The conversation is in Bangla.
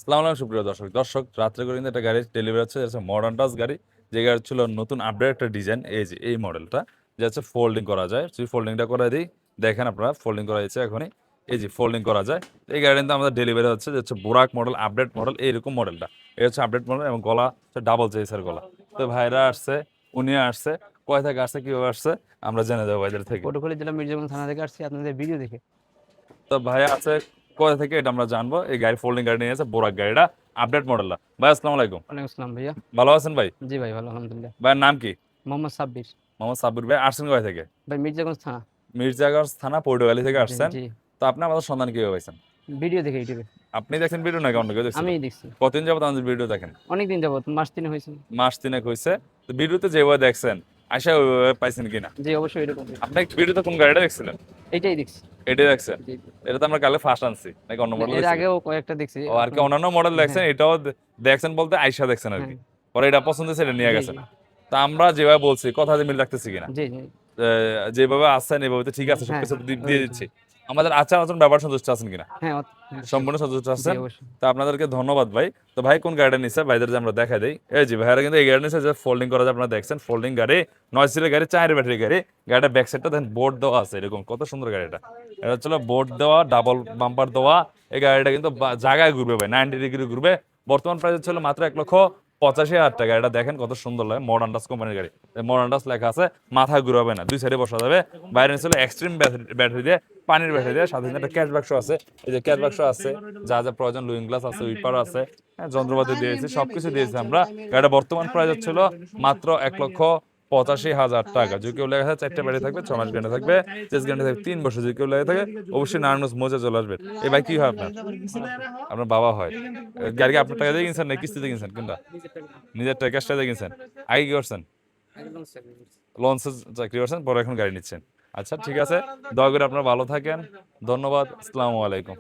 আসসালামু আলাইকুম সুপ্রিয় দর্শক রাত্রে করে কিন্তু একটা গাড়ি ডেলিভারি হচ্ছে মডার্ন টাচ গাড়ি, যে গাড়ি ছিল নতুন আপডেট একটা ডিজাইন। এই যে এই মডেলটা যে হচ্ছে ফোল্ডিং করা যায়, যদি ফোল্ডিংটা করে দিই দেখেন আপনারা ফোল্ডিং করা যাচ্ছে এখনই। এই যে ফোল্ডিং করা যায়, এই গাড়ি কিন্তু আমাদের ডেলিভারি হচ্ছে যে হচ্ছে বোরাক মডেল, আপডেট মডেল, এইরকম মডেলটা। এই হচ্ছে আপডেট মডেল এবং গলা হচ্ছে ডাবল চেইসের গলা। তো ভাইরা আসছে, উনি আসছে, কয় থেকে আসছে, কিভাবে আসছে আমরা জেনে যাবো ভাইদের থেকে। পটুয়াখালী জেলা মির্জাগঞ্জ থানা থেকে আসছি আপনাদের ভিডিও দেখে। তো ভাইয়া আছে কোথা থেকে এটা আমরা জানবো। এই গাড়ি ফোল্ডিং গাড়ি নিয়ে আছে, বোরাক গাড়িটা আপডেট মডেলটা। ভাই আসসালামু আলাইকুম। ওয়ালাইকুম আসসালাম ভাইয়া। ভালো আছেন ভাই? জি ভাই, ভালো আলহামদুলিল্লাহ। ভাইয়ের নাম কি? মোহাম্মদ সাব্বির। মোহাম্মদ সাব্বির ভাই। আসছেন কোথা থেকে? ভাই মির্জাগঞ্জ থানা। মির্জাগঞ্জ থানা, পটুয়াখালী থেকে জি আসছেন। জি। তো আপনি আমাদের সন্ধান কিভাবে পাইছেন? ভিডিও দেখে ইউটিউবে। আপনি দেখছেন ভিডিও নাকি অন্য কেউ দেখছিল? আমিই দেখছি। কতদিন যাবত আমাদের ভিডিও দেখেন? অনেকদিন যাবত, মাস 3 হয়েছে। মাস তিনেক হয়েছে। তো ভিডিওতে যেভাবে দেখছেন আশা ওইভাবে পাইছেন কিনা? জি অবশ্যই এরকম। আপনি ভিডিওতে কোন গাড়িটা দেখছিলেন? এইটাই দেখছি। এটাই দেখছেন? জি জি। এটা তো আমরা কালে ফার্স্ট আনছি নাকি অন্য না, মডেল এর দেখছিলেন? আগেও কয়েকটা দেখছি। ও আর কি অন্যান্য মডেল দেখছেন, হ্যাঁ এটাও দেখছেন বলতে আইসা দেখছেন আর হ্যাঁ। কি। পরে এটা পছন্দ হয়েছে, এটা নিয়ে জি গেছেন। জি। তা আমরা যেভাবে বলছি কথা মিল রাখতেছি কিনা? জি জি। যেভাবে আসছেন এভাবে তো ঠিক আছে, হ্যাঁ সবকিছু দিয়ে ওই। দিচ্ছি। আমাদের আচার আচরণ ব্যবহার সন্তুষ্ট আছেন কিনা? হ্যাঁ সম্পূর্ণ সন্তুষ্ট জি আছেন। অবশ্যই। তো আপনাদেরকে ধন্যবাদ ভাই। তো ভাই কোন গাড়িটা নিচ্ছে ভাইদের যে আমরা দেখা দেই। এই যে ভাইরা কিন্তু এই গাড়ি নিচ্ছে, যে ফোল্ডিং করা যায়, আপনারা দেখছেন ফোল্ডিং গাড়ি, 9 সিটের গাড়ি, 4 ব্যাটারি গাড়ি। গাড়িটা ব্যাক সাইডটা দেখেন বোর্ড দেওয়া আছে, এরকম কত সুন্দর গাড়িটা। এটা হচ্ছে বোর্ড দেওয়া, ডাবল বাম্পার দেওয়া। এই গাড়িটা কিন্তু জায়গায় ঘুরবে ভাই, 90 ডিগ্রি ঘুরবে। বর্তমান প্রাইস ছিল মাত্র 1,85,000 টাকা। এটা দেখেন কত সুন্দর লাগে, মডার্ন টাচ কোম্পানির গাড়ি। মডার্ন টাচ লেখা আছে, মাথা ঘুরাবে না, দুই সাইডে বসা যাবে। বাইরে ছিল এক্সট্রিম ব্যাটারি দিয়ে, পানির ব্যাটারি দিয়ে, সাথে একটা ক্যাশ বাক্স আছে। এই যে ক্যাশ বাক্স আছে, যা যা প্রয়োজন, লুইং গ্লাস আছে, উইপার আছে, হ্যাঁ, যন্ত্রপাতি দিয়েছি, সবকিছু দিয়েছি আমরা। গাড়িটা বর্তমান প্রাইস ছিল মাত্র 1,85,000 টাকা। যদি কেউ লেগে থাকে 4টা ব্যাটারি থাকবে, 6 মাস গ্যারান্টি থাকবে, চেস গ্যারান্টি থাকবে 3 বছর। যদি কেউ লেগে থাকে অবশ্যই নারায়ণগঞ্জ মৌজা চলে আসবে। এই ভাই কি হয় আপনার? আপনার বাবা হয়। গাড়ি কি আপনার টাকা দিয়ে কিনছেন না কিস্তিতে কিনছেন? কোনটা? নিজের টাকা, ক্যাশ টাকা দিয়ে কিনছেন? আগে কি করছেন? লঞ্চে চাকরি করছেন, পরে এখন গাড়ি নিচ্ছেন। আচ্ছা ঠিক আছে, দয়া করে আপনারা ভালো থাকেন। ধন্যবাদ। আসসালামু আলাইকুম।